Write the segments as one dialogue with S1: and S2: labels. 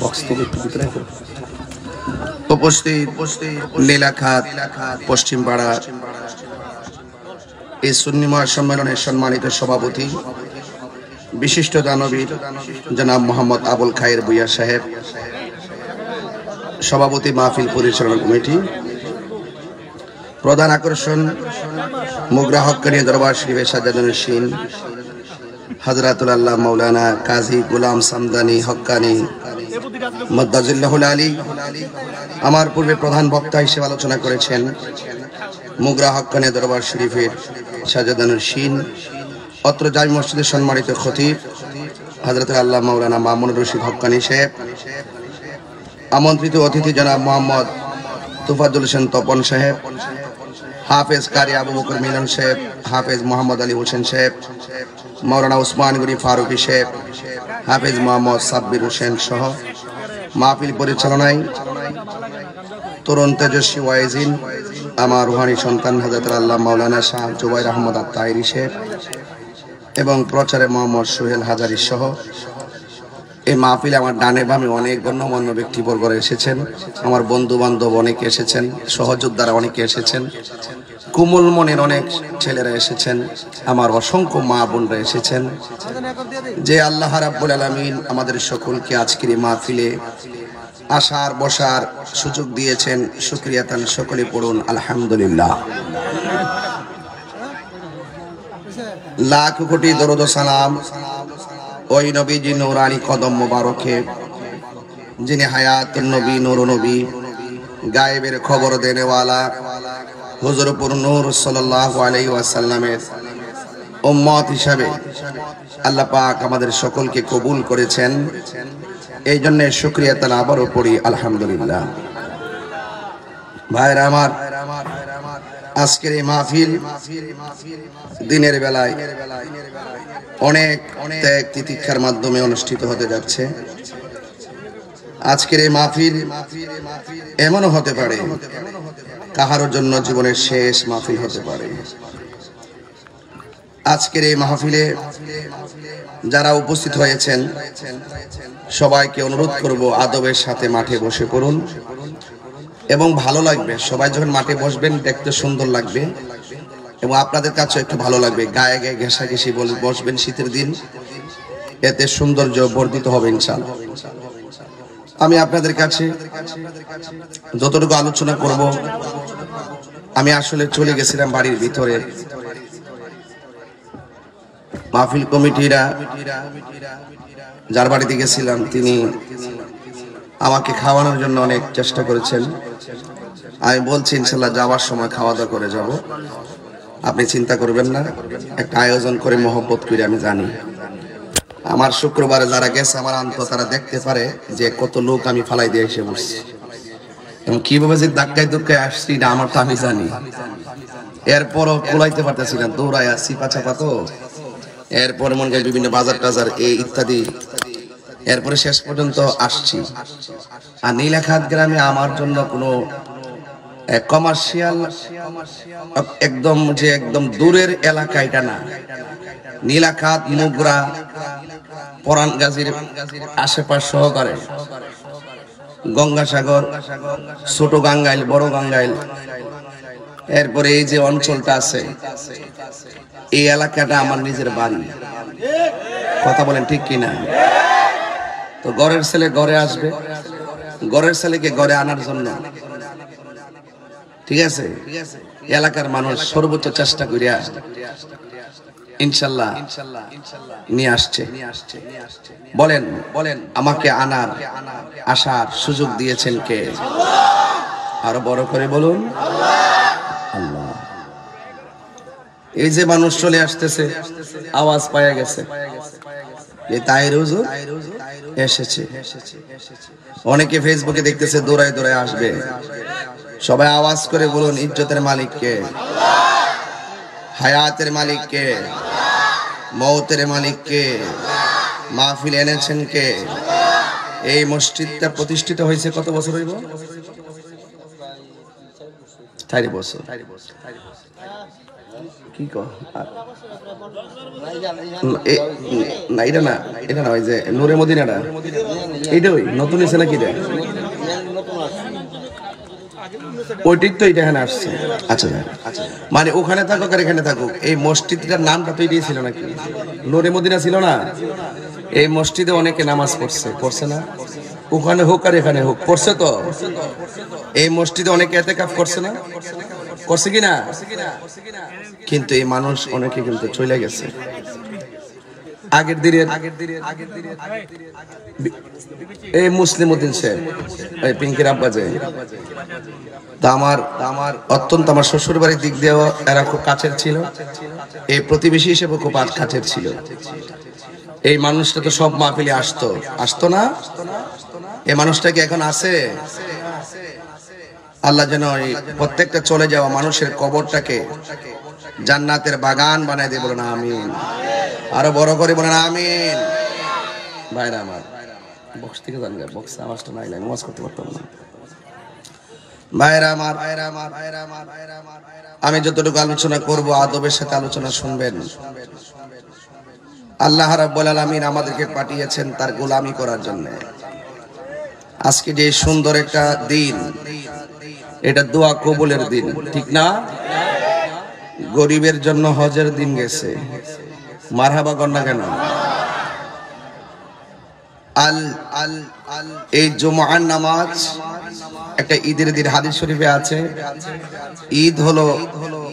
S1: উপস্থিত লীলাখাত পশ্চিম পাড়া এই সুন্নি মহাসম্মেলনের সম্মানিত সভাপতি বিশিষ্ট দানবীর জনাব মোহাম্মদ আবুল খায়ের ভূঁইয়া সাহেব, সভাপতি মাহফিল পরিচালনা কমিটি, প্রধান আকর্ষণ মুগরা হক্কানি দরবার শরীফে সাজ্জাদুন্নশীন হযরতুল আল্লাহ মাওলানা কাজী গোলাম সামদানি হক্কানি মুদ্দাজিল্লাহুল আলী। আমার পূর্বে প্রধান বক্তা হিসেবে আলোচনা করেছেন মুগরা হক্কানি দরবার শরীফের সাজ্জাদুন্নশীন, অত্র জামি মসজিদের সম্মানিত খতিব হযরতুল আল্লাহ মাওলানা মামুনুর রশিদ হক্কানি সাহেব, আমন্ত্রিত অতিথি জনাব মোহাম্মদ তুফাজ্জল হোসেন তপন সাহেব, হাফেজ কারি আবু বকর মিলন সাহেব, হাফেজ মোহাম্মদ আলী হোসেন সাহেব, মাওলানা উসমান গনি ফারুকি সাহেব, হাফেজ মোহাম্মদ সাব্বির হোসেন সহ মাহফিল পরিচালনায় তরুণ তেজস্বী ওয়াইজিন, আমার রুহানি সন্তান হযরতুল আল্লাহ মাওলানা শাহ জুবাইর আহমদ আত-তাহিরি সাহেব এবং প্রচারে মোহাম্মদ সোহেল হাজারি সহ এই মাহফিলে আমার ডানে বামে অনেক গণ্যমান্য ব্যক্তিবর্গরা এসেছেন, আমার বন্ধু বান্ধব অনেকে এসেছেন, সহযোদ্ধারা অনেকে এসেছেন, কোমল মনের অনেক ছেলেরা এসেছেন, আমার অসংখ্য মা বোনরা এসেছেন। যে আল্লাহ রাব্বুল আলামিন আমাদের সকলকে আজকের এই মাহফিলে আসার বসার সুযোগ দিয়েছেন, শুকরিয়া তান সকলে পড়ুন আলহামদুলিল্লাহ। লাখ কোটি দরুদ ও সালাম ওই নবীজি নূরানি কদম মোবারকে, যিনি হায়াতুন নবী, নূর নবী, গায়েবের খবর দেনেওয়ালা হুজুরপুর নূর সাল্লাল্লাহু আলাইহি ওয়াসাল্লামের উম্মত হিসাবে আল্লাহ পাক আমাদের সকলকে কবুল করেছেন। এই জন্য শুকরিয়া তান আবারও পড়ি আলহামদুলিল্লাহ। ভাইরা আমার, আজকের এই মাহফিল দিনের বেলায় অনেক ত্যাগ তিতিক্ষার মাধ্যমে অনুষ্ঠিত হতে যাচ্ছে। আজকের এই মাহফিল এমনও হতে পারে কাহারোর জন্য জীবনের শেষ মাহফিল হতে পারে। আজকের এই মাহফিলে যারা উপস্থিত হয়েছেন সবাইকে অনুরোধ করব আদবের সাথে মাঠে বসে পড়ুন এবং ভালো লাগবে। সবাই যখন মাঠে বসবেন দেখতে সুন্দর লাগবে এবং আপনাদের কাছে একটু ভালো লাগবে। গায়ে গায়ে ঘেঁষাঘেঁষি বসবেন শীতের দিন, এতে সৌন্দর্য বর্ধিত হবে ইনশাআল্লাহ। আমি আপনাদের কাছে যতটুকু আলোচনা করব, আমি আসলে চলে গেছিলাম বাড়ির ভিতরে। মাহফিল কমিটিরা যার বাড়িতে গেছিলাম তিনি আমাকে খাওয়ানোর জন্য অনেক চেষ্টা করেছেন। আমি বলছি ইনশাআল্লাহ যাওয়ার সময় খাওয়া দাওয়া করে যাব, আপনি চিন্তা করবেন না। একটা আয়োজন করে মহব্বত করে আমি জানি আমার শুক্রবারে যারা গেছে আমার আন্ত তারা দেখতে পারে যে কত লোক আমি ফালাই দিয়ে এসে বসছি এবং কিভাবে যে ধাক্কায় ধুক্কায় আসছি এটা আমার তো আমি জানি। এরপরও কোলাইতে পারতেছি না, দৌড়ায় আসছি পাছাপা তো। এরপরে মনে করি বিভিন্ন বাজার টাজার এই ইত্যাদি, এরপরে শেষ পর্যন্ত আসছি। আর নীলাখাত গ্রামে আমার জন্য কোনো কমার্শিয়াল একদম দূরের এলাকা এটা না। নীলাখাত, মুগরা, পরান গাজীর আশেপাশ সহকারে গঙ্গাসাগর, ছোট গাঙ্গাইল, বড় গাঙ্গাইল, এরপরে এই যে অঞ্চলটা আছে এই এলাকাটা আমার নিজের বাড়ি। কথা বলেন ঠিক কিনা? তো ঘরের ছেলে ঘরে আসবে, ঘরের ছেলেকে ঘরে আনার জন্য ঠিক আছে এলাকার মানুষ সর্বোচ্চ চেষ্টা করিয়া ইনশাআল্লাহ নিয়ে আসছে। বলেন বলেন আমাকে আসার সুযোগ দিয়েছেন কে? আরো বড় করে বলুন আল্লাহ। এই যে মানুষ চলে আসতেছে, আওয়াজ পাওয়া গেছে যে তাহির হুজুর এসেছে। অনেকে ফেসবুকে দেখতেছে, দৌড়ায় দৌড়ায় আসবে। সবাই আওয়াজ করে বলুন ইজ্জতের মালিক কে? হায়াতের মালিক কে? মৌতের মালিক কে? মাহফিল এনেছেন কে? এই মসজিদটা প্রতিষ্ঠিত হয়েছে কত বছর হইব? 4 বছর। কি কো না এটা না, এটা না, ওই যে নূরে মদিনাটা এইটা ওই নতুন এসে নাকি রে ওইটিক তো এটা এখানে আসছে। আচ্ছা মানে ওখানে থাকুক আর এখানে থাকুক, এই মসজিদটার নামটা তো এটাই ছিল নাকি? নূরে মদিনা ছিল না? এই মসজিদে অনেকে নামাজ পড়ছে না? ওখানে হোক আর এখানে হোক পড়ছে তো। এই মসজিদে অনেকে ইতিকাফ করছে না? করছে কিনা? কিন্তু এই মানুষ অনেকে কিন্তু চলে গেছে। আগের দিনের এই মুসলিম উদ্দিন সাহেব, এই পিঙ্কির আব্বা যে, তা আমার অত্যন্ত আমার শ্বশুর বাড়ির দিক দিয়েও এরা খুব কাছের ছিল, এই প্রতিবেশী হিসেবে খুব কাছের ছিল। এই মানুষটা তো সব মাহফিলে আসতো না? এই মানুষটা কি এখন আছে? আল্লাহ যেন প্রত্যেকটা চলে যাওয়া মানুষের কবরটাকে জান্নাতের বাগান বানায় দিয়ে বলেন আমিন। আরো বড় করে বলেন আমিন। ভাইরা আমার, বক্স থেকে জান গা, বক্স আওয়াজটা নাই, নামাজ করতে পারতাম না। ভাইরা আমার, আমি যতটুকু আলোচনা করব আদবের সাথে আলোচনা শুনবেন। আল্লাহ রাব্বুল আলামিন আমাদেরকে পাঠিয়েছেন তার গোলামি করার জন্য। আজকে যে সুন্দর একটা দিন, এটা দোয়া কবুলের দিন, ঠিক না? গরিবের জন্য হজের দিন গেছে, মারহাবা কর না কেন? এই জুমার নামাজ একটা ঈদের দিন, হাদিস শরীফে আছে। ঈদ হলো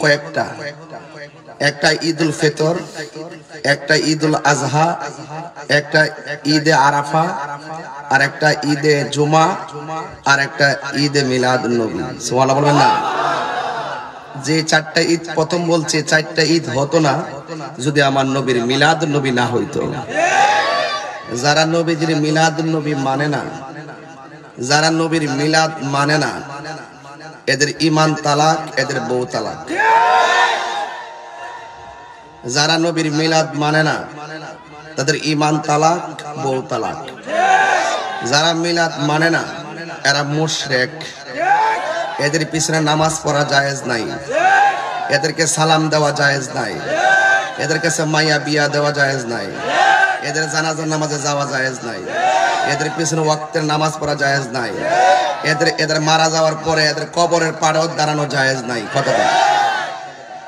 S1: কয়েকটা, একটা ঈদুল ফিতর, একটা ঈদুল আজহা, একটা ঈদে আরাফা, আর একটা ঈদে জুমা, আর একটা ঈদে মিলাদুন নবী। সুবহানাল্লাহ বলবেন না? যে চারটা ঈদ প্রথম বলছে, চারটা ঈদ হতো না যদি আমার নবীর মিলাদুন নবী না হইতো। যারা নবীজির মিলাদুন নবী মানে না, যারা নবীর মিলাদ মানে না, এদের ঈমান তালাক, এদের বউ তালাক। যারা নবীর মিলাদ মানে না, তাদের ঈমান তালাক, বউ তালাক। যারা মিলাদ মানে না, এরা মুশরিক। এদের পিছনে নামাজ পড়া জায়েজ নাই, এদেরকে সালাম দেওয়া জায়েজ নাই, এদের কাছে মাইয়া বিয়া দেওয়া জায়েজ নাই, এদের জানাজার নামাজে যাওয়া জায়েজ নাই, এদের পিছনে ওয়াক্তের নামাজ পড়া জায়েজ নাই, এদের মারা যাওয়ার পরে এদের কবরের পাড়েও দাঁড়ানো জায়েজ নাই। কতটা?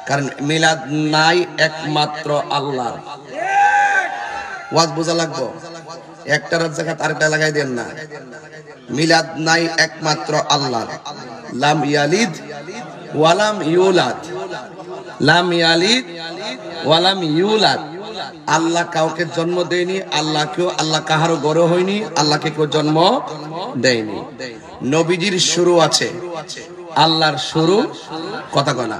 S1: কারণ মিলাদ নাই একমাত্র আল্লাহর। ওয়াজ বোঝা লাগবো, একটার জায়গায় আরেকটা লাগাই দেন না। মিলাদ নাই একমাত্র আল্লাহর। লাম ইয়ালিদ ওয়ালাম ইউলাদ, লাম ইয়ালিদ ওয়ালাম ইউলাদ। আল্লাহ কাউকে জন্ম দেয়নি, আল্লাহ কাহারও গড়ে হয়নি, আল্লাহকে কেউ জন্ম দেয়নি। নবীজির শুরু আছে, আল্লাহর শুরু কথা কনা।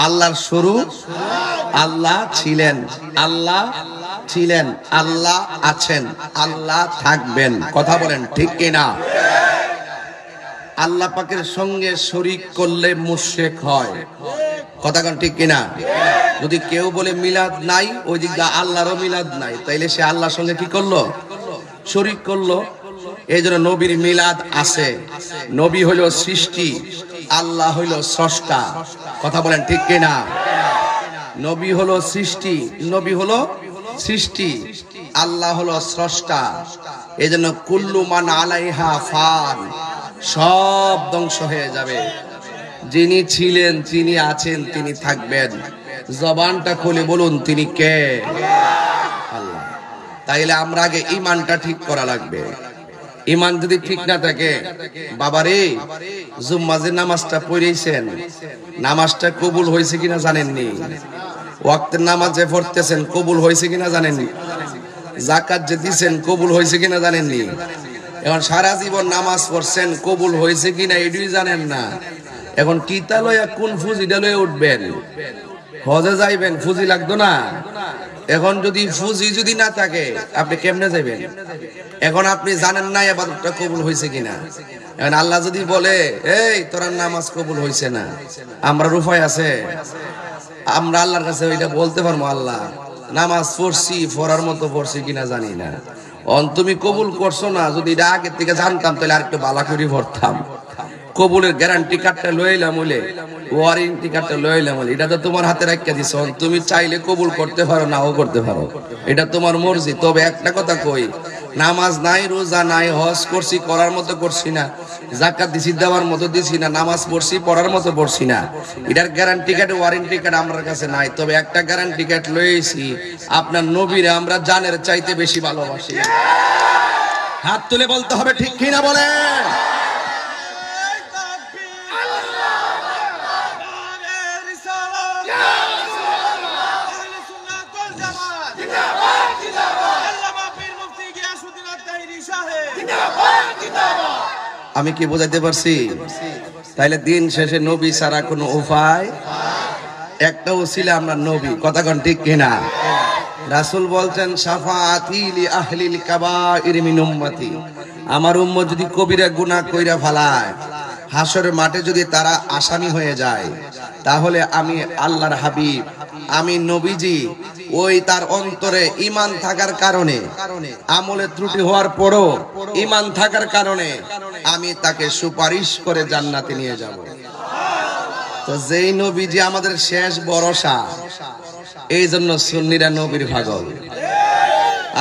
S1: আল্লাহর শুরু, আল্লাহ ছিলেন, আল্লাহ ছিলেন, আল্লাহ আছেন, আল্লাহ থাকবেন। কথা বলেন ঠিক কিনা? আল্লাহ পাকের সঙ্গে শরীক করলে মুশরিক হয়। কথা কন ঠিক কিনা? যদি কেউ বলে মিলাদ নাই, ওই দিক দিয়ে আল্লাহরও মিলাদ নাই, তাইলে সে আল্লাহর সঙ্গে কি করলো? শরীক করলো। এই জন্য নবীর মিলাদ আছে। নবী হইল সৃষ্টি, আল্লাহ হইল স্রষ্টা। কথা বলেন ঠিক কিনা? নবী হলো সৃষ্টি, নবী হলো সৃষ্টি, আল্লাহ হলো স্রষ্টা। এই জন্য কুল্লু মান আলাইহা ফান, সব ধ্বংস হয়ে যাবে। যিনি ছিলেন, তিনি আছেন, তিনি থাকবেন। জবানটা খুলে বলুন তিনি কে? আল্লাহ। তাইলে আমরা আগে ঈমানটা ঠিক করা লাগবে। ঈমান যদি ঠিক না থাকে, বাবারে জুম্মাজের নামাজটা পড়েছেন, নামাজটা কবুল হয়েছে কিনা জানেননি? ওয়াক্তের নামাজ যে পড়তেছেন কবুল হয়েছে কিনা জানেননি? যাকাত যে দিচ্ছেন কবুল হয়েছে কিনা জানেননি? এখন সারা জীবন নামাজ পড়ছেন, কবুল হয়েছে কিনা এটাই জানেন না। এখন কিতা লয়া কোন ফুজিটা লয়ে উঠবেন? হজে যাইবেন, ফুজি লাগতো না? এখন যদি ফুজি যদি না থাকে, আপনি কেমনে যাবেন? এখন আপনি জানেন না ইবাদতটা কবুল হয়েছে কিনা। এখন আল্লাহ যদি বলে এই তোর নামাজ কবুল হয়েছে না, আমরা উপায় আছে? আমরা আল্লাহর কাছে ওইটা বলতে পারবো? আল্লাহ নামাজ পড়ছি, পড়ার মতো পড়ছি কিনা জানি না, তুমি কবুল করছো না। যদি এটা আগের থেকে জানতাম তাহলে আরেকটু বালা করে পড়তাম। কবুলের গ্যারান্টি কার্ডটা লইলাম বলে, ওয়ারেন্টি কার্ডটা লইলাম বলে, এটা তো তোমার হাতে রাখিয়া দিছ। তুমি চাইলে কবুল করতে পারো, নাও করতে পারো, এটা তোমার মর্জি। তবে একটা কথা কই, নামাজ নাই, রোজা নাই, হজ করছি করার মতো করছি না, যাকাত দিছি দেওয়ার মতো দিছি না, নামাজ পড়ছি পড়ার মতো পড়ছি না, এটার গ্যারান্টি কার্ড ওয়ারেন্টি কার্ড আমার কাছে নাই। তবে একটা গ্যারান্টি কার্ড লইছি, আপনার নবীরে আমরা জানের চাইতে বেশি ভালোবাসি। হাত তুলে বলতে হবে ঠিক কিনা বলেন। আমি কি বোঝাইতে পারছি? তাইলে দিন শেষে নবী ছাড়া কোনো উপায় একটাও ছিল আমরা নবী। কথা কোন ঠিক কিনা? রাসূল বলছেন শাফাআতি লি আহলিল কাবাইর মিন উম্মতি, আমার উম্মত যদি কবিরা গুনাহ কইরা ফেলায়, হাসরের মাঠে যদি তারা আসামি হয়ে যায়, তাহলে আমি আল্লাহর হাবিব, আমি নবীজি, ওই তার অন্তরে ঈমান থাকার কারণে, আমলে ত্রুটি হওয়ার পরও ঈমান থাকার কারণে আমি তাকে সুপারিশ করে জান্নাতে নিয়ে যাব। তো যেই নবীজি আমাদের শেষ ভরসা, এই জন্য সুন্নিরা নবীর পাগল।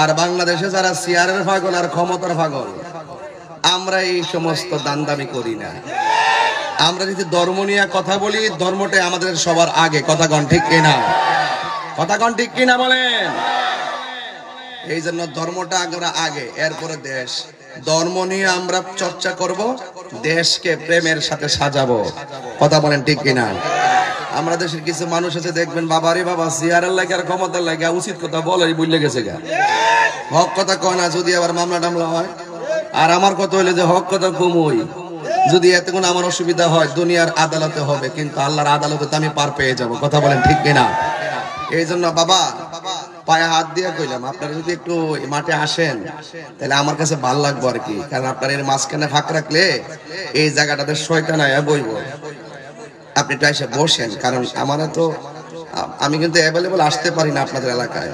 S1: আর বাংলাদেশে যারা চেয়ারের পাগল আর ক্ষমতার পাগল, আমরা এই সমস্ত দান্দামি করি না। আমরা যদি ধর্ম নিয়ে কথা বলি, ধর্মটাই আমাদের সবার আগে। কথা কোন ঠিক কিনা? কথা কোন ঠিক কিনা বলেন। এই জন্য ধর্মটা আমরা আগে, এরপরে দেশ। ধর্ম নিয়ে আমরা চর্চা করব, দেশকে প্রেমের সাথে সাজাবো। কথা বলেন ঠিক কিনা? আমরা দেশের কিছু মানুষ আছে দেখবেন, বাবারে বাবা চেয়ারের লাগে আর ক্ষমতার লাগে উচিত কথা বলে বুঝলে গেছে গা, হক কথা কয় না। যদি আবার মামলা টামলা হয়, আর আমার কথা হইলে যে হক কথা কমই, যদি এতে কোনো আমার অসুবিধা হয় দুনিয়ার আদালতে হবে, কিন্তু আল্লাহর আদালতে তো আমি পার পেয়ে যাব। কথা বলেন ঠিক কিনা? এই জন্য বাবা পায়ে হাত দিয়ে কইলাম, আপনারা যদি একটু মাঠে আসেন তাহলে আমার কাছে ভাল লাগবো আর কি। কারণ আপনার এর মাঝখানে ফাঁক রাখলে এই জায়গাটাতে শয়তান আয়া বইব। আপনি একটু এসে বসেন, কারণ আমার তো, আমি কিন্তু অ্যাভেলেবল আসতে পারি না আপনাদের এলাকায়।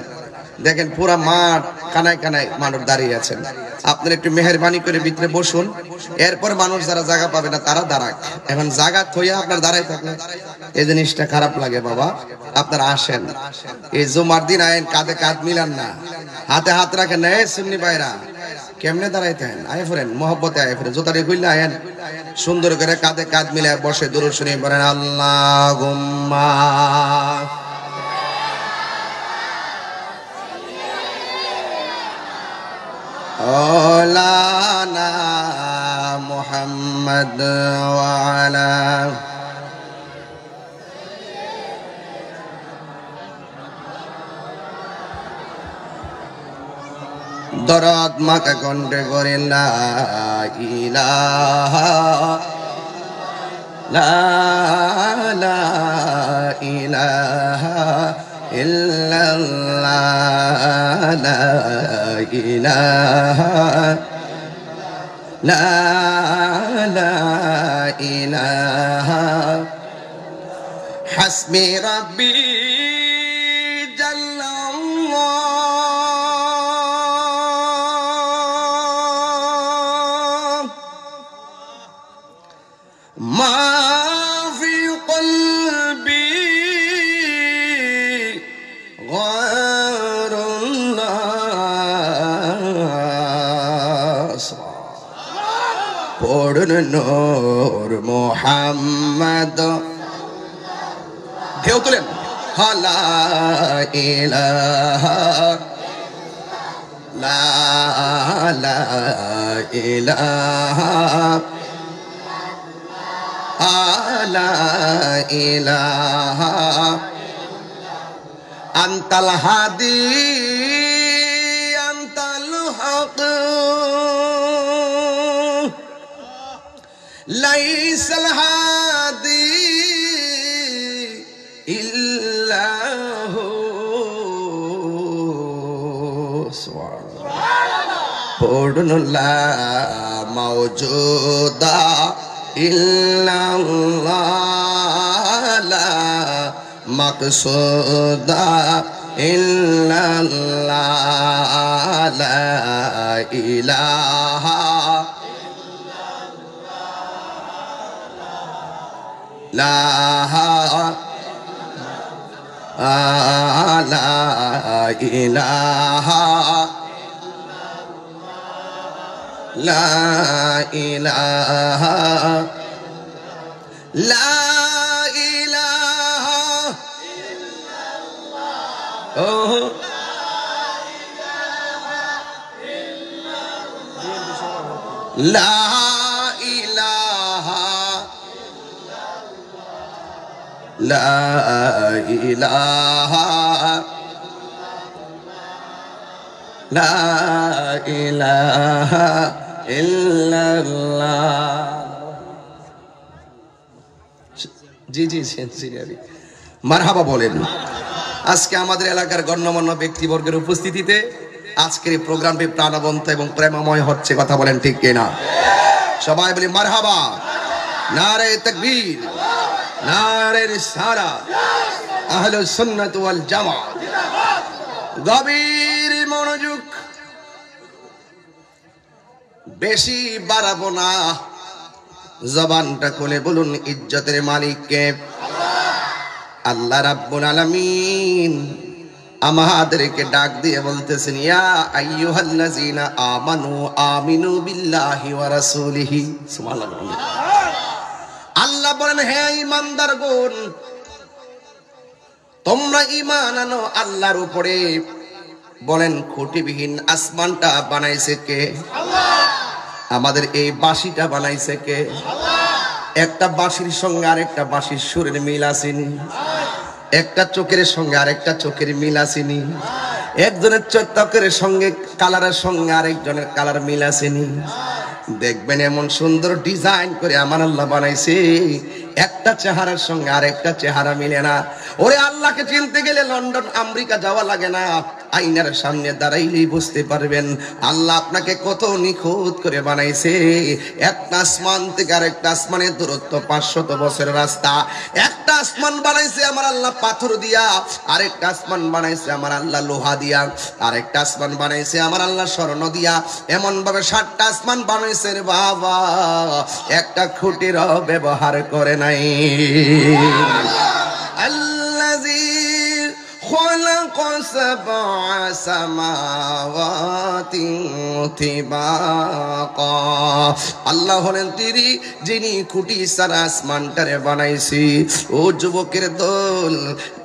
S1: দেখেন পুরা মাঠ কানায় কানায় মানুষ দাঁড়িয়ে আছেন। আপনারা একটু মেহেরবানি করে ভিতরে বসুন, এরপর মানুষ যারা জায়গা পাবে না তারা দাঁড়াক। এখন জায়গা থইয়া আপনার দাঁড়াই থাকলে এই জিনিসটা খারাপ লাগে। বাবা আপনারা আসেন, এই জুমার দিন আয়েন, কাঁধে কাঁধ মিলান না, হাতে হাত রাখেন না। এই সুন্নি ভাইরা কেমনে দাঁড়াইতেন? আয় ফেরেন, মহব্বতে আয় ফেরেন, জোতারি কইলে আয়েন, সুন্দর করে কাঁধে কাঁধ মিলায় বসে দুরূদ শরীফ পড়েন। আল্লাহুম্মা আলানা মুহাম্মদ ওয়া আলা দরদ মাকে কণ্ঠে করে লা ইলাহা লা ইলাহা ইল্লাল্লাহ লা ইলাহা লা ইলাহা হাসবি রাব্বি জাল্লাল্লাহ মা ফি কলবি পড়ন নূর মুহাম্মদ, কেউ তুলেন লা ইলাহা লা ইলাহা লা ইলাহা আনতাল হাদি আনতাল হক লাইসাল হাদি ইল্লাহু সুবহানাল্লাহ। পড়ুন লা মাওজুদা ইল্লাল্লাহ লা মাকসুদা ইল্লাল্লাহ লা ইলাহা লা ইলাহা লা ইলাহা লা ইলাহা ইল্লাল্লাহ লা ইলাহা লা ইলাহা লা ইলাহা ইল্লাল্লাহ। জি জি সিনসিয়ারলি মারহাবা বলেন। আজকে আমাদের এলাকার গণ্যমান্য ব্যক্তিবর্গের উপস্থিতিতে আজকের এই প্রোগ্রামটি প্রাণবন্ত এবং প্রেমময় হচ্ছে, কথা বলেন ঠিক কিনা? সবাই বলি মারহাবা। নারে তাকবীর, নারে রিসালাত, আহলুস সুন্নাত ওয়াল জামাত। গভীর মনোযোগ, বেশি বাড়াবো না, জবানটা খুলে বলুন ইজ্জতের মালিক কে? আল্লাহ রাব্বুল আলামিন আমাদেরকে ডাক দিয়ে বলতেছেন, ইয়া আইয়ুহাল্লাযীনা আমানু আমিনু বিল্লাহি ওয়া রাসূলিহি। সুবহানাল্লাহ। আল্লাহ বলেন, হে ঈমানদারগণ, তোমরা ঈমান আনো আল্লাহর উপরে। বলেন, খুঁটিবিহীন আসমানটা বানাইছে কে? আল্লাহ। আমাদের এই বাঁশিটা বানাইছে কে? আল্লাহ। একটা বাঁশির সঙ্গে আরেকটা বাঁশির সুরের মিল আসেনি? একটা চোখের সঙ্গে আরেকটা চোখের মিল আসেনি? একজনের চোখের সঙ্গে কালারের সঙ্গে আরেকজনের কালার মিল আসেনি? দেখবেন এমন সুন্দর ডিজাইন করে আমার আল্লাহ বানাইছে, একটা চেহারার সঙ্গে আরেকটা চেহারা মিলে না। ওরে আল্লাহকে চিনতে গেলে লন্ডন আমেরিকা যাওয়া লাগে না, আয়নার সামনে দাঁড়াইলেই বুঝতে পারবেন আল্লাহ আপনাকে কত নিখুঁত করে বানাইছে। একটা আসমান থেকে আরেকটা আসমানের দূরত্ব 500 বছরের রাস্তা। একটা আসমান বানাইছে আমার আল্লাহ পাথর দিয়া, আরেকটা আসমান বানাইছে আমার আল্লাহ লোহা দিয়া, আরেকটা আসমান বানাইছে আমার আল্লাহ স্বর্ণ দিয়া। এমন ভাবে 7টা আসমান বানাইছে রে বাবা, একটা খুঁটিরও ব্যবহার করে নাই। আল্লাযী خلق 7 سماوات طباقا। আল্লাহ হলেন তিনি যিনি খুঁটি ছাড়া আসমানটারে বানাইছি। ও যুবকের দল,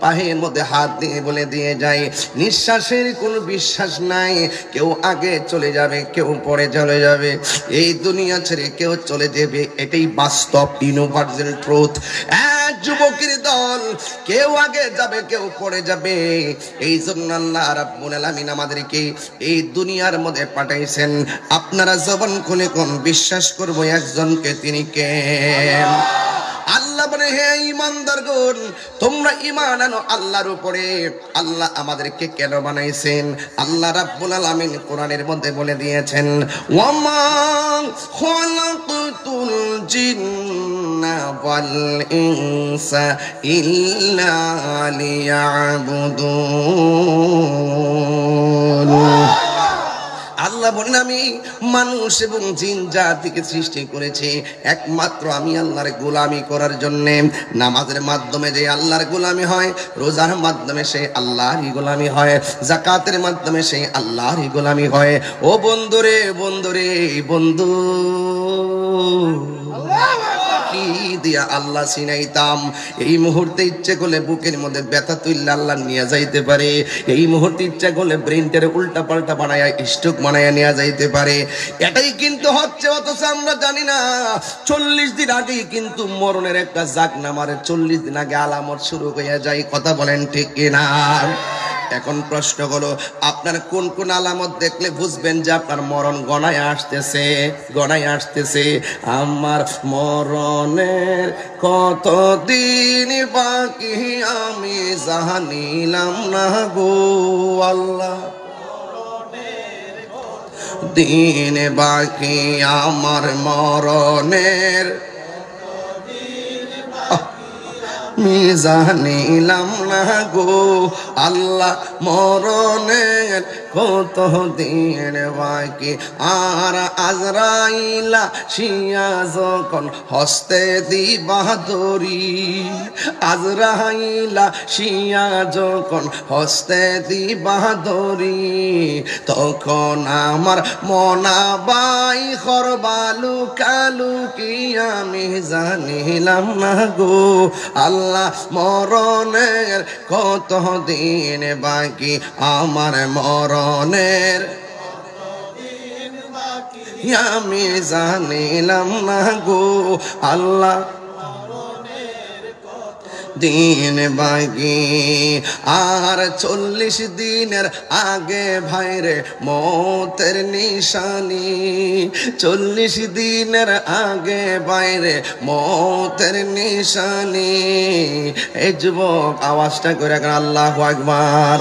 S1: পায়ের মধ্যে হাত দিয়ে বলে দিয়ে যায়, নিঃশ্বাসের কোনো বিশ্বাস নাই। কেউ আগে চলে যাবে, কেউ পরে চলে যাবে, এই দুনিয়া ছেড়ে কেউ চলে যাবে, এটাই বাস্তব ইউনিভার্সাল ট্রুথ। যুবকের দল, কেউ আগে যাবে, কেউ পরে যাবে। এই জন্য আল্লাহ রাব্বুল আলামিন আমাদেরকে এই দুনিয়ার মধ্যে পাঠাইছেন। আপনারা জবান খুলে কোন বিশ্বাস করবো একজনকে, তিনি কে? আল্লাহ বলে, হে ঈমানদারগণ, তোমরা ঈমান আনো আল্লাহর উপরে। আল্লাহ আমাদেরকে কেন বানাইছেন? আল্লাহ রাব্বুল আলামিন কোরআনের মধ্যে বলে দিয়েছেন, ওয়ামা খালাকতুল জিন্না ওয়াল ইনসা ইল্লা লিয়াবুদুন। আল্লাহ বলেন, আমি মানুষ এবং জিন জাতিকে সৃষ্টি করেছি একমাত্র আমি আল্লাহর গোলামি করার জন্য। নামাজের মাধ্যমে যে আল্লাহর গোলামি হয়, রোজার মাধ্যমে সে আল্লাহরই গোলামি হয়, যাকাতের মাধ্যমে সে আল্লাহরই গোলামি হয়। ও বন্ধুরে বন্ধুরে বন্ধু, কি দিয়া আল্লাহ চিনাইতাম? এই মুহূর্তে ইচ্ছে করলে বুকের মধ্যে ব্যথা তুললে আল্লাহ নিয়ে যাইতে পারে। এই মুহূর্তে ইচ্ছা করলে ব্রেনটারে উল্টা পাল্টা বানায়া স্ট্রোক বানায়া নিয়ে যাইতে পারে। এটাই কিন্তু হচ্ছে, অথচ আমরা জানি না। 40 দিন আগেই কিন্তু মরণের একটা জাগ নামারে, 40 দিন আগে আলামত শুরু হয়ে যায়, কথা বলেন ঠিক কিনা? এখন প্রশ্ন হলো, আপনার কোন কোন আলামত দেখলে বুঝবেন যে আপনার মরণ গণায় আসতেছে? গণায় আসতেছে। আমার মরণের কতদিন বাকি আমি জানিলাম না গো আল্লাহ। দিন বাকি আমার মরণের জানিলাম না গো আল্লাহ। মরণের কত দিন বাকি আর আজরাইলা শিয়া যখন হস্তে দিবা দড়ি আজরাইলা শিয়া যখন হস্তে দিবা দড়ি তখন আমার মনাবাই খরবালু কালু কি আমি জানিলাম না গো আল্লাহ মরণের কত দিন বাকি আমার মরণের আমি জানিলাম না গো আল্লাহ দিন বাকি আর 40 দিনের আগে ভাইরে মতের নিশানি 40 দিনের আগে বাইরে মতের নিশানি এই যুবক আওয়াজটা করে আল্লাহু আকবার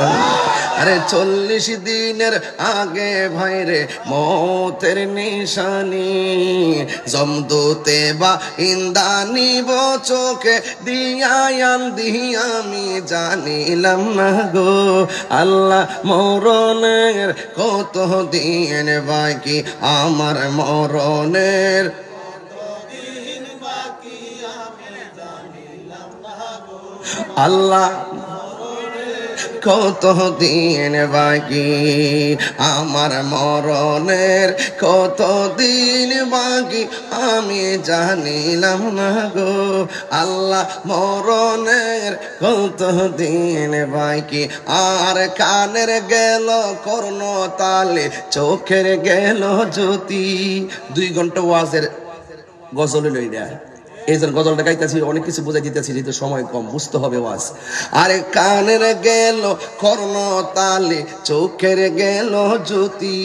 S1: আরে 40 দিনের আগে ভাইরে মতের নিশানি জমদুতে বা ইন্দানি চোখে দিয়া আমি জানিলাম না গো আল্লাহ মরণের কত দিন বাকি আমার মরণের আল্লাহ কত দিন বাকি আমার মরণের কত দিন বাকি আমি জানিলাম না গো আল্লাহ মরণের কত দিন বাকি আর কানের গেল কর্ণ তালে চোখের গেল জ্যোতি 2 ঘন্টা ওয়াজের গজল লইয়া এই জন্য গজলটা গাইতেছি অনেক কিছু বুঝাই দিতেছি যেহেতু সময় কম বুঝতে হবে ওয়াজ আরে কানের গেল কর্ণ তালে চোখের গেল জ্যোতি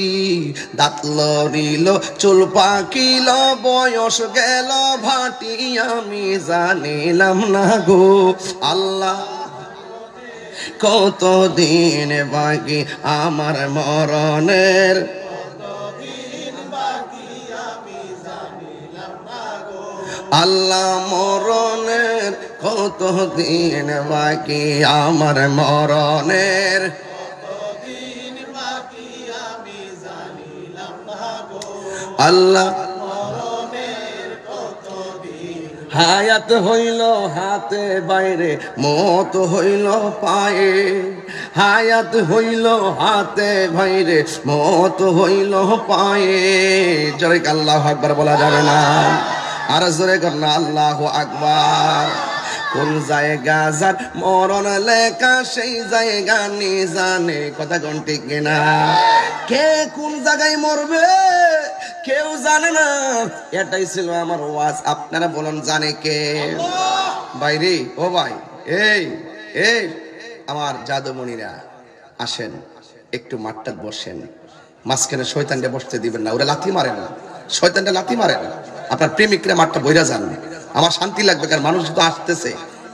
S1: দাঁত লড়িল চুল পাকিল বয়স গেল ভাটি আমি জানিলাম না গো আল্লাহ কত দিন বাকি আমার মরণের আল্লাহ মরণের কত দিন বাকি আমার মরণের আল্লাহ হায়াত হইল হাতে বাইরে মত হইল পায়ে হায়াত হইল হাতে বাইরে মত হইল পায়ে জোরে আল্লাহু আকবার বলা যাবে না আর জোরে কর না আল্লাহু আকবার কোন জায়গা যার মরণ লেখা সেই জায়গা নি জানে কথা কোন ঠিক না কে কোন জায়গায় মরবে কেউ জানে না এটাই ছিল আমার ওয়াজ আপনারা বলেন জানে কে বাইরে ও ভাই এই এই আমার জাদুমণিরা আসেন একটু মাঠটা বসেন মাঝখানে শয়তানটা বসতে দিবেন না ওরা লাথি মারে না শয়তানটা লাথি মারে না আপনার প্রেমিকরা মাঠটা বইরা যান আমার শান্তি লাগবে কারণ মানুষ তো আসতেছে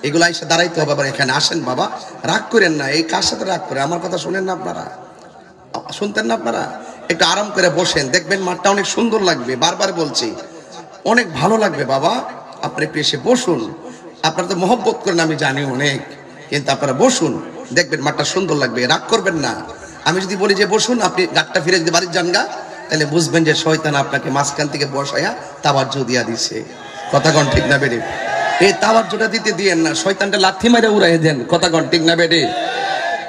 S1: এগুলা এসে দাঁড়াইতে হবে আবার এখানে আসেন বাবা রাগ করেন না এই কার সাথে রাগ করে আমার কথা শুনেন না আপনারা শুনতেন না আপনারা একটু আরাম করে বসেন দেখবেন মাঠটা অনেক সুন্দর লাগবে বারবার বলছি অনেক ভালো লাগবে বাবা আপনি একটু এসে বসুন আপনারা তো মহব্বত করেন আমি জানি অনেক কিন্তু আপনারা বসুন দেখবেন মাঠটা সুন্দর লাগবে রাগ করবেন না আমি যদি বলি যে বসুন আপনি গাটটা ফিরে যদি বাড়ির যান গা তাহলে বুঝবেন যে শয়তান আপনাকে মাঝখান থেকে বসায়া তাওয়াজ্জু দিয়া দিছে কথা কোন ঠিক না বেডি এই তাওয়াজ্জুটা দিতে দিয়েন না শয়তানটা লাথি মেরে উড়াই দেন কথা কোন ঠিক না বেডি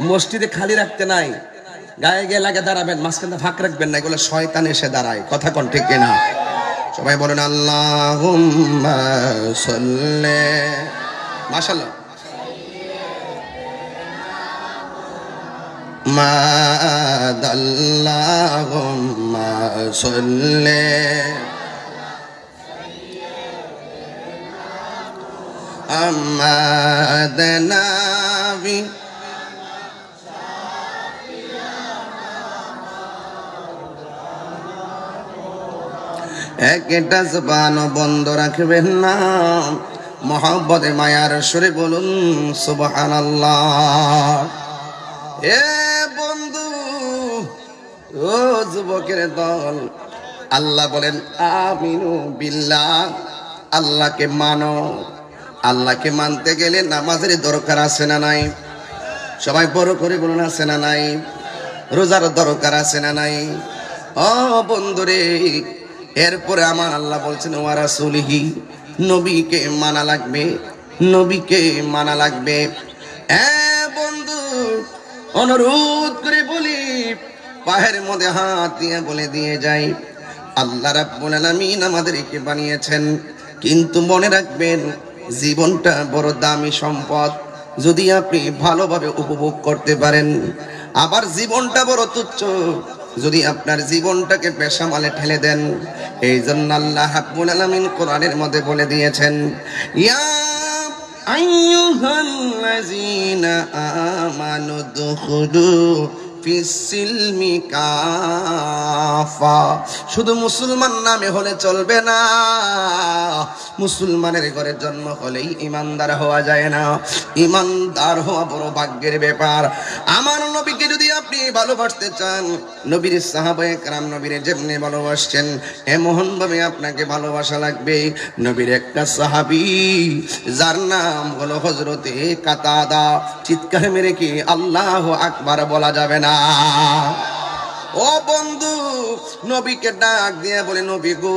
S1: মসজিদে খালি রাখতে নাই গায়ে গিয়ে লাগে দাঁড়াবেন মাঝখানে ফাঁক রাখবেন না এগুলো শয়তান এসে দাঁড়ায় কথা কোন ঠিক কিনা সবাই বলেন আল্লাহুম্মা সাল্লি মাশাআল্লাহ মাদাল্লাহুম্মা সাল্লি আমাদনাবি একটা জবান বন্ধ রাখবেন না মহব্বতে মায়ার সুরে বলুন সুবহানাল্লাহ এ বন্ধু ও যুবকের দল আল্লাহ বলেন আমিনু বিল্লাহ আল্লাহকে মানো আল্লাহকে মানতে গেলে নামাজের দরকার আছে না নাই সবাই বড় করে বলুন আছে না নাই রোজার দরকার আছে না নাই? ও বন্ধুরে, এরপরে আমার আল্লাহ বলছেন ওয়া রাসূলিহি, নবীকে মানা লাগবে, নবীকে মানা লাগবে। বন্ধু, অনুরোধ করে বলি, পায়ের মধ্যে হাত দিয়ে বলে দিয়ে যাই, আল্লাহ রাব্বুল আলামিন আমাদেরকে বানিয়েছেন, কিন্তু মনে রাখবেন জীবনটা বড় দামি সম্পদ। যদি আপনি ভালোভাবে উপভোগ করতে পারেন, আবার জীবনটা বড় তুচ্ছ যদি আপনার জীবনটাকে পেশামালে ঠেলে দেন। এই জন্য আল্লাহ রাব্বুল আলামিন কোরআনের মধ্যে বলে দিয়েছেন, ইয়া আইয়ুহাল্লাযীনা আমানু দুখুলু ফিস-সিলমি কাফা। শুধু মুসলমান নামে হলে চলবে না, মুসলমানের ঘরে জন্ম হলেই ইমানদার হওয়া যায় না। ইমানদার হওয়া বড় ভাগ্যের ব্যাপার। আমার নবীকে যদি আপনি ভালোবাসতে চান, নবীর সাহাবায়ে কেরাম নবীর যেমনি ভালোবাসছেন এমন ভাবে আপনাকে ভালোবাসা লাগবে। নবীর একটা সাহাবী যার নাম হলো হযরতে কাতাদা, চিৎকার মেরে কি আল্লাহু আকবার বলা যাবে না? ও বন্ধু, নবীকে ডাক দিয়ে বলে, নবী গো,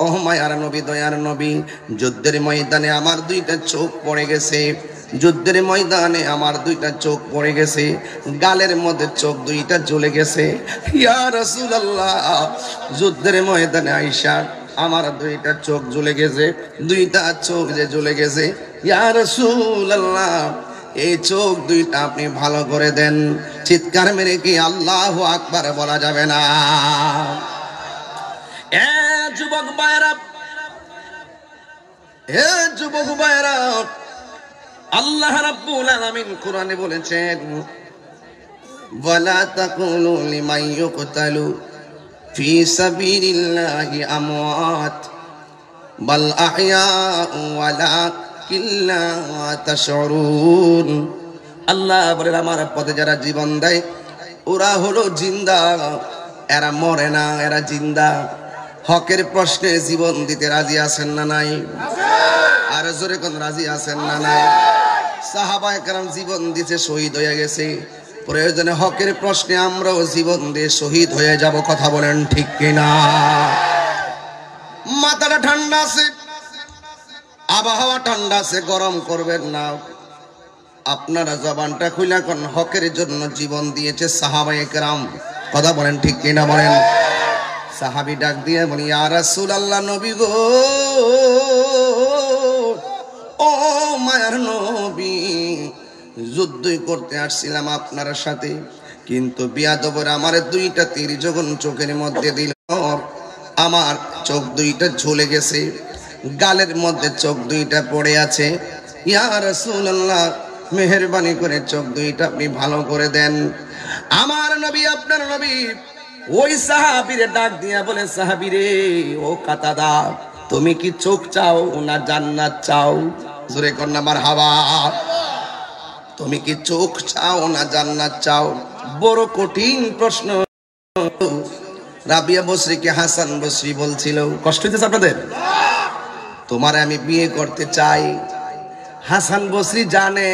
S1: ও মায়ার নবী, দয়ার নবী, যুদ্ধের ময়দানে আমার দুইটা চোখ পড়ে গেছে, যুদ্ধের ময়দানে আমার দুইটা চোখ পড়ে গেছে, গালের মধ্যে চোখ দুইটা জ্বলে গেছে। ইয়া রাসূলুল্লাহ, যুদ্ধের ময়দানে আয়েশা আমার দুইটা চোখ জ্বলে গেছে, দুইটা চোখ যে জ্বলে গেছে, ইয়া রাসূলুল্লাহ এই চোখ দুইটা আপনি ভালো করে দেন। চিৎকার মেরে কি আল্লাহু আকবার বলা যাবে না? এ যুবক ভাইরা, এ যুবক ভাইরা, আল্লাহ রাব্বুল আলামিন কোরআনে বলেছেন, ওয়ালা তাকুলু লিমান ইউকতালু ফি সাবিলিল্লাহি আমওয়াত বাল আহইয়াউ ওয়ালাকিন লা তাশউরুন। আল্লাহ বলেন, আমার পথে যারা জীবন দেয় ওরা হলো জিন্দা, এরা মরে না, এরা জিন্দা। হকের প্রশ্নে জীবন দিতে রাজি আছেন না নাই? আর জোরে কোন রাজি আছেন না নাই? সাহাবায়ে কেরাম জীবন দিতে শহীদ হয়ে গেছে, প্রয়োজনে হকের প্রশ্নে আমরাও জীবন দিয়ে শহীদ হয়ে যাব। কথা বলেন ঠিক কিনা? মাথাটা ঠান্ডা আছে, আবহাওয়া ঠান্ডা আছে, গরম করবেন না। আপনারা জবানটা খুলে কোন হকের জন্য জীবন দিয়েছে সাহাবায়ে কেরাম। কথা বলেন ঠিক কিনা? বলেন। সাহাবী ডাক দিয়ে বলি, ইয়া রাসূলুল্লাহ, নবী গো, ও মায়ার নবী, যুদ্ধই করতে আসছিলাম আপনার সাথে, কিন্তু বিয়াদবের আমার দুইটা তীর যখন চোখের মধ্যে দিল, আমার চোখ দুইটা ঝুলে গেছে, গালের মধ্যে চোখ দুইটা পড়ে আছে। ইয়া রাসূলুল্লাহ, মেহেরবানি করে চোখ দুইটা আপনি ভালো করে দেন। আমার নবী, আপনার নবী ওই সাহাবীরে ডাক দিয়া বলে, সাহাবীরে, ও কাতাদা, তুমি কি চোখ চাও না জান্নাত চাও? জোরে কর না মারহাবা। তুমি কি চোখ চাও না জান্নাত চাও? বড় কঠিন প্রশ্ন। রাবিয়া বসরিকে হাসান বসরি বলছিল, কষ্ট হইতেছে আপনাদের? তোমারে আমি বিয়ে করতে চাই। হাসান বসরি জানে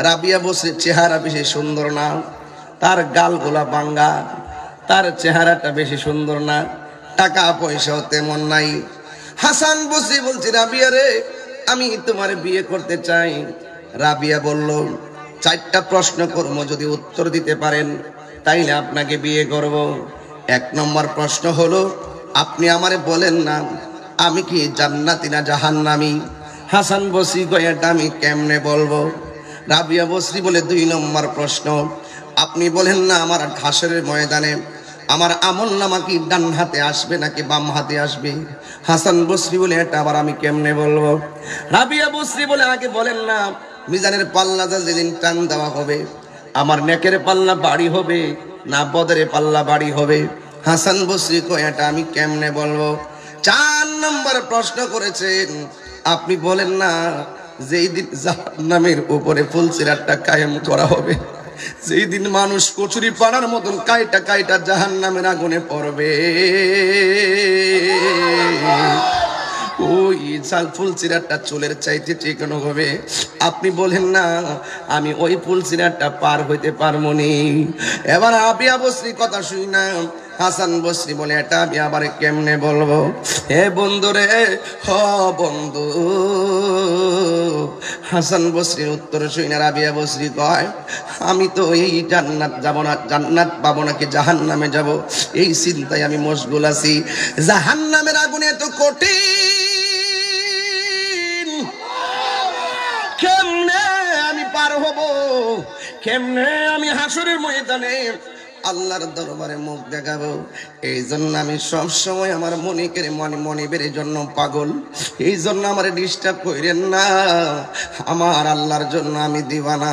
S1: রাবিয়া বসরির চেহারা বেশি সুন্দর না, তার গালগুলা বাঙ্গা, তার চেহারাটা বেশি সুন্দর না, টাকা পয়সাও তেমন নাই। হাসান বসরি বলছে, রাবিয়া রে, আমি তোমার বিয়ে করতে চাই। রাবিয়া বলল, 4টা প্রশ্ন করবো, যদি উত্তর দিতে পারেন তাইলে আপনাকে বিয়ে করব। 1 নম্বর প্রশ্ন হলো, আপনি আমারে বলেন না আমি কি জান্নাতি না জাহান্নামী? হাসান বসরি কয়, এটা আমি কেমনে বলবো? রাবিয়া বসরি বলে, 2 নম্বর প্রশ্ন, আপনি বলেন না আমার হাসরের ময়দানে আমার আমলনামা কি ডান হাতে আসবে নাকি বাম হাতে আসবে? হাসান বসরি বলে, এটা আবার আমি কেমনে বলবো? রাবিয়া বসরি বলে, আগে বলেন না মিজানের পাল্লা যেদিন টান দেওয়া হবে আমার নেকের পাল্লা বাড়ি হবে না বদরের পাল্লা বাড়ি হবে? হাসান বসরি কয়, এটা আমি কেমনে বলবো? 4 নম্বর প্রশ্ন করেছেন, আপনি বলেন না যেই দিন জাহান্নামের উপরে ফুলসিরাতটা কায়েম করা হবে, যেই দিন মানুষ কচুরি পাড়ার মতন কাইটা কাইটা জাহান্নামের আগুনে পড়বে, ওই ফুলসিরাতটা চুলের চাইতে চিকন হবে। আপনি বলেন না আমি ওই ফুলসিরাতটা পার হইতে পারবো নি। এবার আবিয়া বসরি কথা শুই না, হাসান বসরি বলে এটা আমি আবার কেমনে বলবো। হে বন্ধু রে, হ বন্ধু। হাসান বসরির উত্তর শুই না রাবিয়া বসরি কয় আমি তো এই জান্নাত যাব না, জান্নাত পাবো নাকি জাহান্নামে যাব, এই চিন্তায় আমি মশগুল আছি। জাহান্নামের আগুনে এত কঠিন, কেমনে আমি পার হব, কেমনে আমি হাসরের ময়দানে আল্লাহর দরবারে মুখ দেখাবো। এই জন্য আমি সব সময় আমার মনিবের জন্য পাগল। এই জন্য আমার ডিস্টার্ব কইরেন না, আমার আল্লাহর জন্য আমি দিওয়ানা।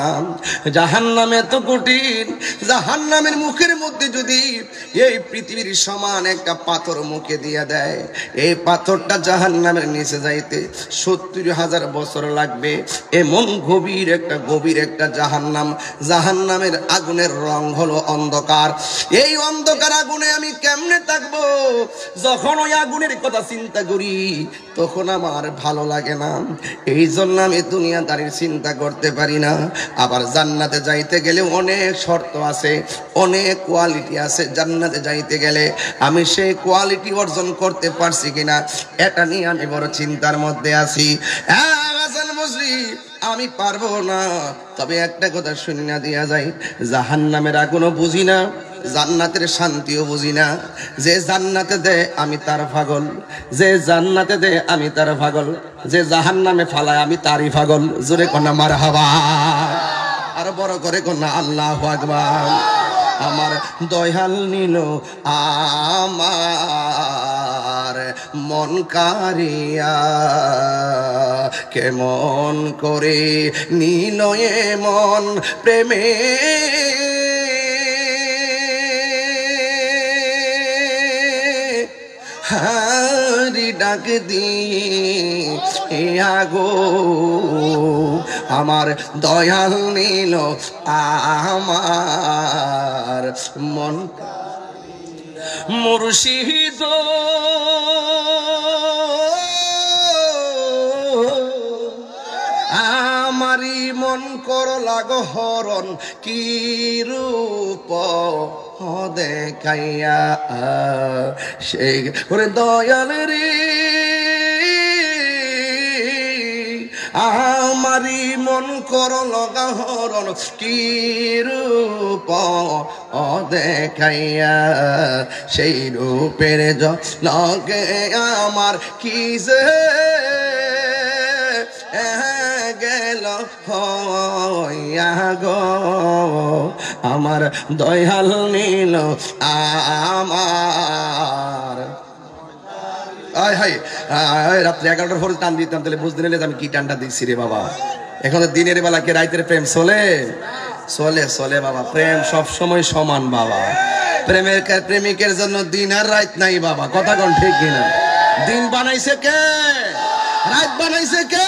S1: জাহান্নামে তো কঠিন, জাহান্নামের মুখের মধ্যে যদি এই পৃথিবীর সমান একটা পাথর মুখে দিয়ে দেয়, এই পাথরটা জাহান্নামের নিচে যাইতে 70,000 বছর লাগবে। এমন গভীর একটা জাহান্নাম। জাহান্নামের আগুনের রং হলো অন্ধকার। এই অন্ধকার আগুনে আমি কেমনে থাকবো? যখন ওই আগুনের কথা চিন্তা করি তখন আমার ভালো লাগে না। এই জন্য আমি দুনিয়াদারির চিন্তা করতে পারি না। আবার জান্নাতে যাইতে গেলে অনেক শর্ত আছে, অনেক কোয়ালিটি আছে। জান্নাতে যাইতে গেলে আমি সেই কোয়ালিটি অর্জন করতে পারছি কিনা এটা নিয়ে আমি বড় চিন্তার মধ্যে আছি। হাসান বসরি আমি পারবো না। তবে একটা কথা শুনিয়া দিয়া যায়, জাহান্নামের আগুনও বুঝি না, জান্নাতের শান্তিও বুঝি না। যে জান্নাতে দে আমি তার পাগল, যে জান্নাতে দে আমি তার পাগল, যে জাহান্নামে ফালায় আমি তারই পাগল। জোরে কন্যা মারহাবা, আর বড় করে কন্যা আল্লাহু আকবার। আমার দয়াল নিল আমার মন কারিয়া, কেমন করে নিল মন প্রেমে হারি ডাক দিয়া গো। আমার দয়াল নিল আমার মন মুর্শিদ, আমারি মন করলা গো হরণ, কি রূপ দেখাইয়া সেই ওরে দয়াল রে। আমারি মন করল গো হরণ, কি রূপ দেখাইয়া সেই রূপের লগে আমার কি যে গেল হইয়া গো। আমার দয়াল নিল আমার। রাত্রে 11টার পরে টান দিতাম, তাহলে বুঝতে নিলে আমি কি টানটা দিচ্ছি রে বাবা। এখন দিনের বেলা কে রাইতের প্রেম চলে চলে চলে বাবা। প্রেম সব সময় সমান বাবা। প্রেমিকের জন্য দিন আর রাত নাই বাবা। কথা কোন ঠিক কিনা? দিন বানাইছে কে? রাত বানাইছে কে?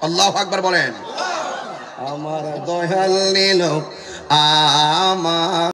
S1: আল্লাহু আকবার বলেন। আমার দয়াল নিল আমার